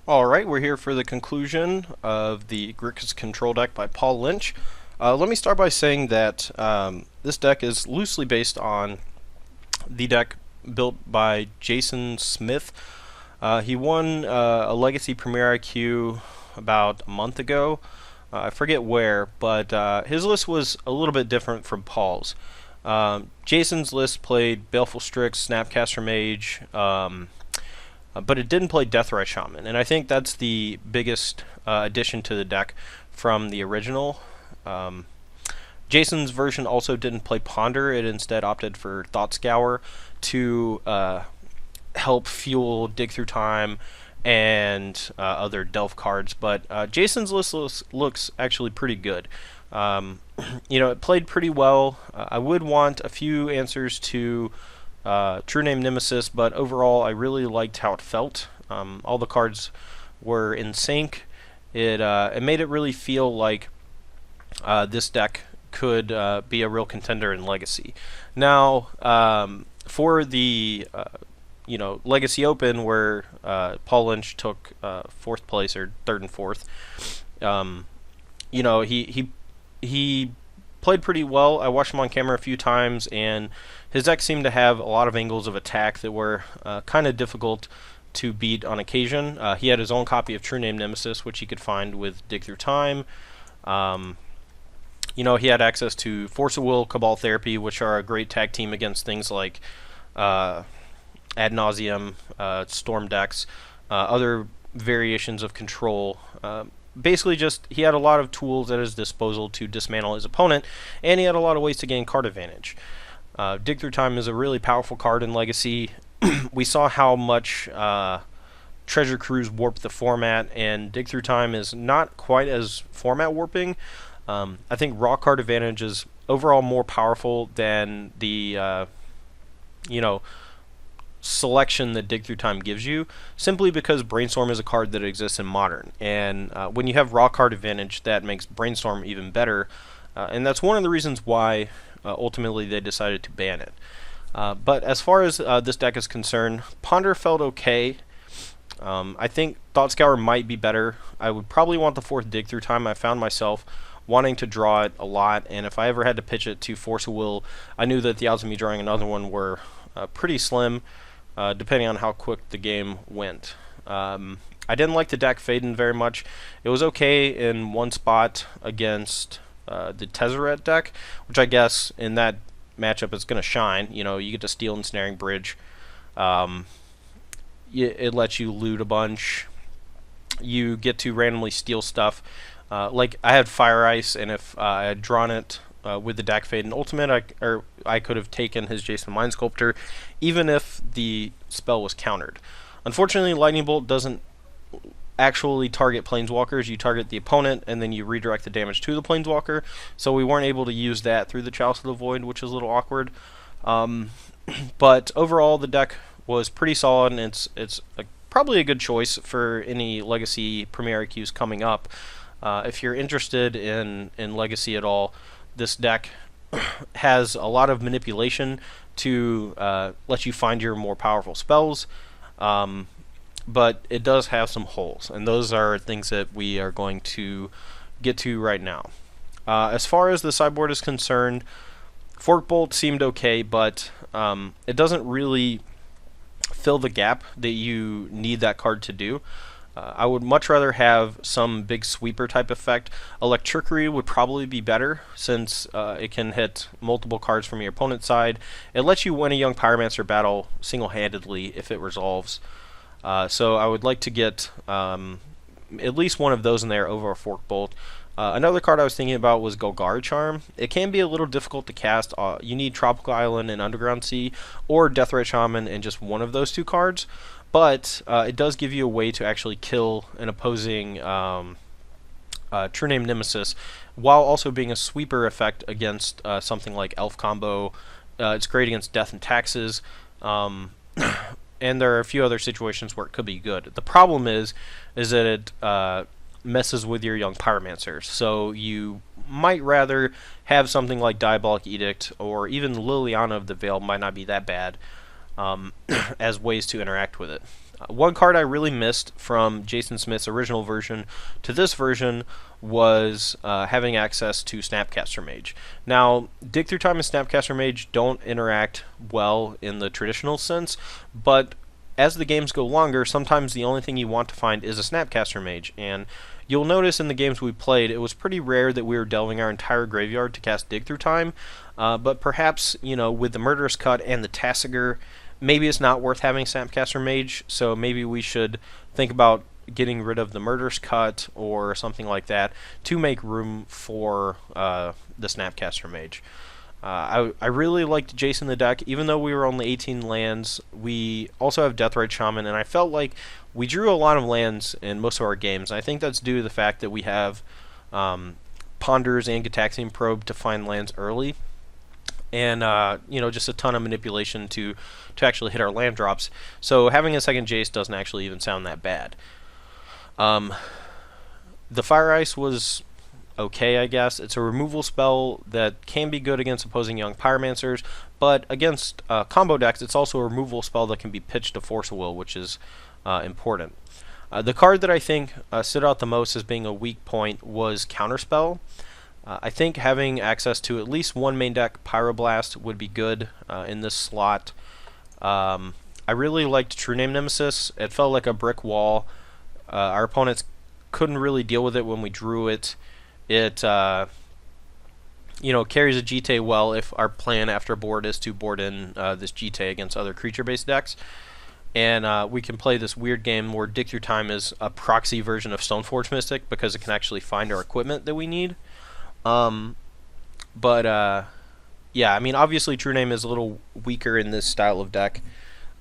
Alright, we're here for the conclusion of the Grixis Control deck by Paul Lynch. Let me start by saying that this deck is loosely based on the deck built by Jason Smith. He won a Legacy Premier IQ about a month ago. I forget where, but his list was a little bit different from Paul's. Jason's list played Baleful Strix, Snapcaster Mage, but it didn't play Deathrite Shaman, and I think that's the biggest addition to the deck from the original. Jason's version also didn't play Ponder, it instead opted for Thought Scour to help fuel Dig Through Time and other Delve cards, but Jason's list looks actually pretty good. It played pretty well. I would want a few answers to True Name Nemesis, but overall I really liked how it felt. All the cards were in sync. It made it really feel like this deck could be a real contender in Legacy. Now, for the Legacy Open, where Paul Lynch took fourth place or third and fourth, he played pretty well. I watched him on camera a few times, and his deck seemed to have a lot of angles of attack that were kind of difficult to beat on occasion. He had his own copy of True Name Nemesis, which he could find with Dig Through Time. He had access to Force of Will, Cabal Therapy, which are a great tag team against things like Ad Nauseam, Storm decks, other variations of control. Basically, he had a lot of tools at his disposal to dismantle his opponent, and he had a lot of ways to gain card advantage. Dig Through Time is a really powerful card in Legacy. We saw how much Treasure Cruise warped the format, and Dig Through Time is not quite as format warping. I think raw card advantage is overall more powerful than the selection that Dig Through Time gives you, simply because Brainstorm is a card that exists in Modern, and when you have raw card advantage, that makes Brainstorm even better, and that's one of the reasons why ultimately they decided to ban it. But as far as this deck is concerned, Ponder felt okay. I think Thought Scour might be better. I would probably want the fourth Dig Through Time. I found myself wanting to draw it a lot, and if I ever had to pitch it to Force of Will, I knew that the odds of me drawing another one were pretty slim, depending on how quick the game went. I didn't like the deck Faden very much. It was okay in one spot against the Tezzeret deck, which I guess in that matchup is going to shine. You get to steal Ensnaring Bridge. It lets you loot a bunch. You get to randomly steal stuff. Like I had Fire Ice, and if I had drawn it with the Dak Faden Ultimate, I could have taken his Jason Mind Sculptor, even if the spell was countered. Unfortunately, Lightning Bolt doesn't actually target Planeswalkers. You target the opponent, and then you redirect the damage to the Planeswalker, so we weren't able to use that through the Chalice of the Void, which is a little awkward. But overall, the deck was pretty solid, and it's probably a good choice for any Legacy Premier IQs coming up. If you're interested in Legacy at all, this deck has a lot of manipulation to let you find your more powerful spells, but it does have some holes, and those are things that we are going to get to right now. As far as the sideboard is concerned, Forkbolt seemed okay, but it doesn't really fill the gap that you need that card to do. I would much rather have some big sweeper type effect. Electrickery would probably be better, since it can hit multiple cards from your opponent's side. It lets you win a Young Pyromancer battle single-handedly if it resolves. So I would like to get at least one of those in there over a Forkbolt. Another card I was thinking about was Golgari Charm. It can be a little difficult to cast. You need Tropical Island and Underground Sea, or Deathrite Shaman and just one of those two cards. But it does give you a way to actually kill an opposing True Name Nemesis, while also being a sweeper effect against something like Elf Combo. It's great against Death and Taxes, and there are a few other situations where it could be good. The problem is that it messes with your Young Pyromancers, so you might rather have something like Diabolic Edict, or even Liliana of the Veil might not be that bad, as ways to interact with it. One card I really missed from Jason Smith's original version to this version was having access to Snapcaster Mage. Now, Dig Through Time and Snapcaster Mage don't interact well in the traditional sense, but as the games go longer, sometimes the only thing you want to find is a Snapcaster Mage, and you'll notice in the games we played, it was pretty rare that we were delving our entire graveyard to cast Dig Through Time, but perhaps, with the Murderous Cut and the Tasigur, maybe it's not worth having Snapcaster Mage, so maybe we should think about getting rid of the Murderous Cut or something like that to make room for the Snapcaster Mage. I really liked Jason the deck, even though we were only 18 lands. We also have Deathrite Shaman, and I felt like we drew a lot of lands in most of our games. I think that's due to the fact that we have Ponders and Gitaxian Probe to find lands early, and just a ton of manipulation to actually hit our land drops. So having a second Jace doesn't actually even sound that bad. The Fire Ice was okay, I guess. It's a removal spell that can be good against opposing young pyromancers, but against combo decks, it's also a removal spell that can be pitched to Force of Will, which is important. The card that I think stood out the most as being a weak point was Counterspell. I think having access to at least one main deck Pyroblast would be good in this slot. I really liked True Name Nemesis. It felt like a brick wall. Our opponents couldn't really deal with it when we drew it. It carries a GT well if our plan after board is to board in this GT against other creature-based decks. And we can play this weird game where Dig Through Time is a proxy version of Stoneforge Mystic because it can actually find our equipment that we need. Obviously True Name is a little weaker in this style of deck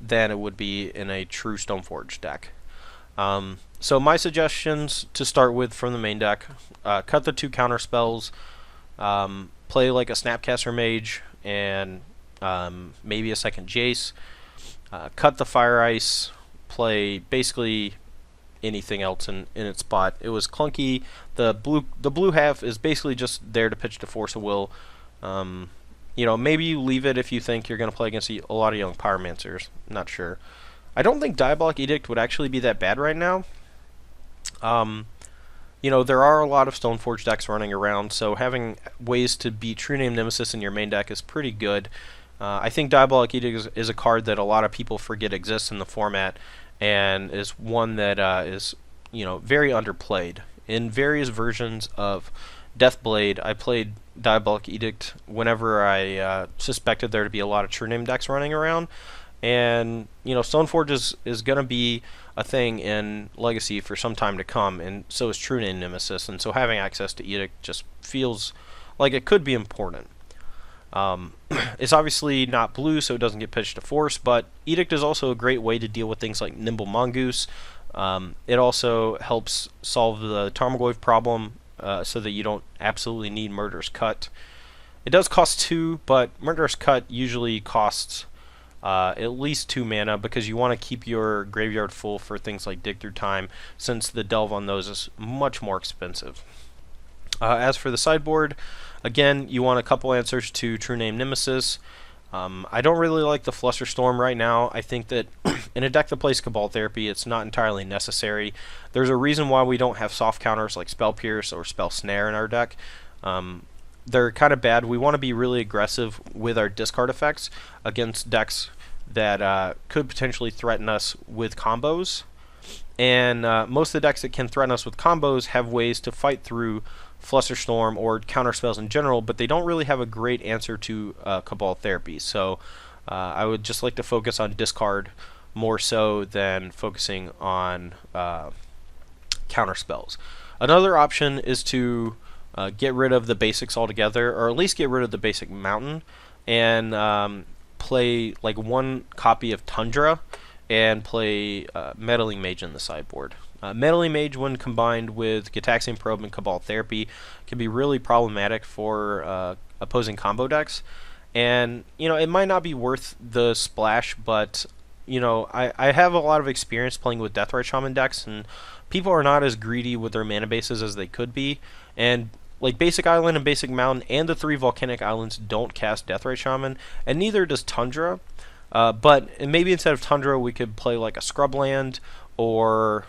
than it would be in a true Stoneforge deck. So my suggestions to start with from the main deck, cut the 2 counter spells, play like a Snapcaster Mage and maybe a second Jace, cut the Fire Ice, play basically anything else in its spot. It was clunky. The blue half is basically just there to pitch to Force of Will. Maybe you leave it if you think you're going to play against a lot of young Pyromancers. Not sure. I don't think Diabolic Edict would actually be that bad right now. There are a lot of Stoneforge decks running around, so having ways to beat True Name Nemesis in your main deck is pretty good. I think Diabolic Edict is a card that a lot of people forget exists in the format, and is one that is very underplayed. In various versions of Deathblade, I played Diabolic Edict whenever I suspected there to be a lot of True Name decks running around. And Stoneforge is going to be a thing in Legacy for some time to come, and so is True Name Nemesis, and so having access to Edict just feels like it could be important. It's obviously not blue, so it doesn't get pitched to Force, but Edict is also a great way to deal with things like Nimble Mongoose. It also helps solve the Tarmogoyf problem, so that you don't absolutely need Murderous Cut. It does cost 2, but Murderous Cut usually costs at least 2 mana because you want to keep your graveyard full for things like Dig Through Time, since the delve on those is much more expensive. As for the sideboard, again, you want a couple answers to True Name Nemesis. I don't really like the Flusterstorm right now. I think that in a deck that plays Cabal Therapy, it's not entirely necessary. There's a reason why we don't have soft counters like Spell Pierce or Spell Snare in our deck. They're kind of bad. We want to be really aggressive with our discard effects against decks that could potentially threaten us with combos. And most of the decks that can threaten us with combos have ways to fight through Flusterstorm or counter spells in general, but they don't really have a great answer to Cabal Therapy. So I would just like to focus on discard more so than focusing on counter spells. Another option is to get rid of the basics altogether, or at least get rid of the basic mountain, and play like one copy of Tundra and play Meddling Mage in the sideboard. Meddling Mage, when combined with Gitaxian Probe and Cabal Therapy, can be really problematic for opposing combo decks. And, it might not be worth the splash, but, I have a lot of experience playing with Deathrite Shaman decks, and people are not as greedy with their mana bases as they could be. And, like, Basic Island and Basic Mountain and the 3 Volcanic Islands don't cast Deathrite Shaman, and neither does Tundra. But maybe instead of Tundra, we could play like a Scrubland or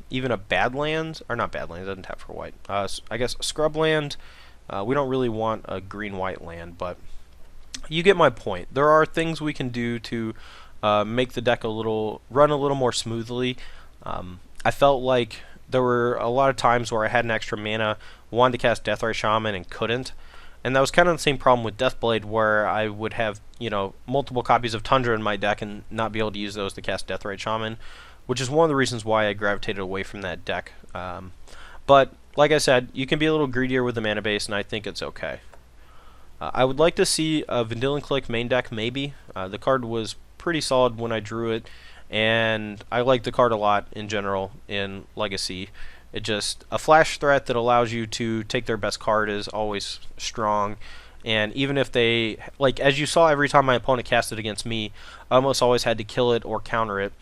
even a Badlands, or not Badlands, doesn't tap for white. I guess Scrubland. We don't really want a green-white land, but you get my point. There are things we can do to make the deck run a little more smoothly. I felt like there were a lot of times where I had an extra mana, wanted to cast Deathrite Shaman and couldn't. And that was kind of the same problem with Deathblade, where I would have, multiple copies of Tundra in my deck and not be able to use those to cast Deathrite Shaman, which is one of the reasons why I gravitated away from that deck. But, like I said, you can be a little greedier with the mana base, and I think it's okay. I would like to see a Vendilion Clique main deck, maybe. The card was pretty solid when I drew it, and I like the card a lot in general in Legacy. It just, a flash threat that allows you to take their best card is always strong. And even if they, as you saw every time my opponent cast it against me, I almost always had to kill it or counter it,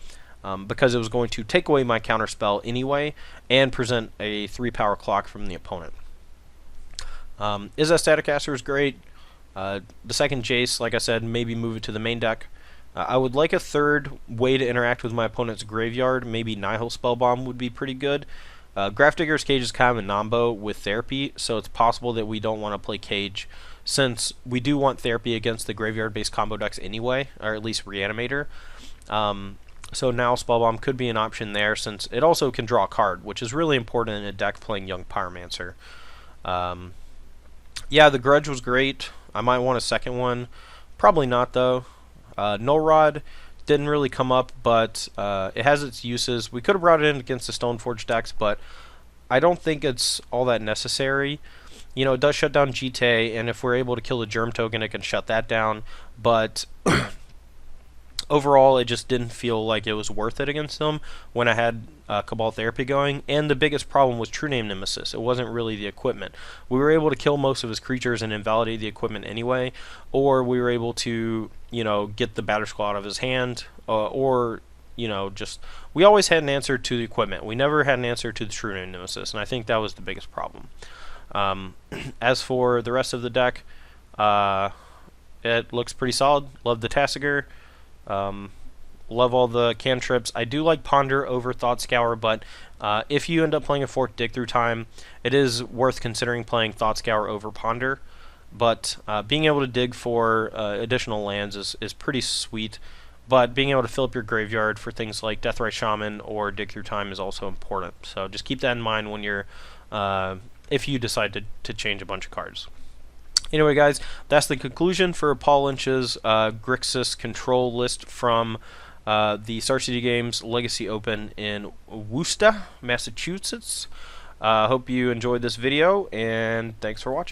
because it was going to take away my counter spell anyway and present a 3-power clock from the opponent. Is that Staticaster is great. The second Jace, like I said, maybe move it to the main deck. I would like a third way to interact with my opponent's graveyard. Maybe Nihil Spellbomb would be pretty good. Grafdigger's Cage is kind of a nombo with Therapy, so it's possible that we don't want to play Cage, since we do want Therapy against the graveyard-based combo decks anyway, or at least Reanimator. So now Spellbomb could be an option there, since it also can draw a card, which is really important in a deck playing Young Pyromancer. Yeah, the Grudge was great. I might want a second one. Probably not, though. Null Rod didn't really come up, but it has its uses. We could have brought it in against the Stoneforge decks, but I don't think it's all that necessary. It does shut down GT, and if we're able to kill the Germ Token, it can shut that down, but overall, it just didn't feel like it was worth it against them when I had Cabal Therapy going. And the biggest problem was True Name Nemesis. It wasn't really the equipment. We were able to kill most of his creatures and invalidate the equipment anyway, or we were able to, get the Batter Skull out of his hand, or, just... We always had an answer to the equipment. We never had an answer to the True Name Nemesis, and I think that was the biggest problem. As for the rest of the deck, it looks pretty solid. Love the Tasigur. Love all the cantrips. I do like Ponder over Thought Scour, but if you end up playing a Forked Dig Through Time, it is worth considering playing Thought Scour over Ponder. But being able to dig for additional lands is pretty sweet. But being able to fill up your graveyard for things like Deathrite Shaman or Dig Through Time is also important. So just keep that in mind when you're, if you decide to change a bunch of cards. Anyway, guys, that's the conclusion for Paul Lynch's Grixis control list from the StarCityGames Legacy Open in Worcester, Massachusetts. Hope you enjoyed this video, and thanks for watching.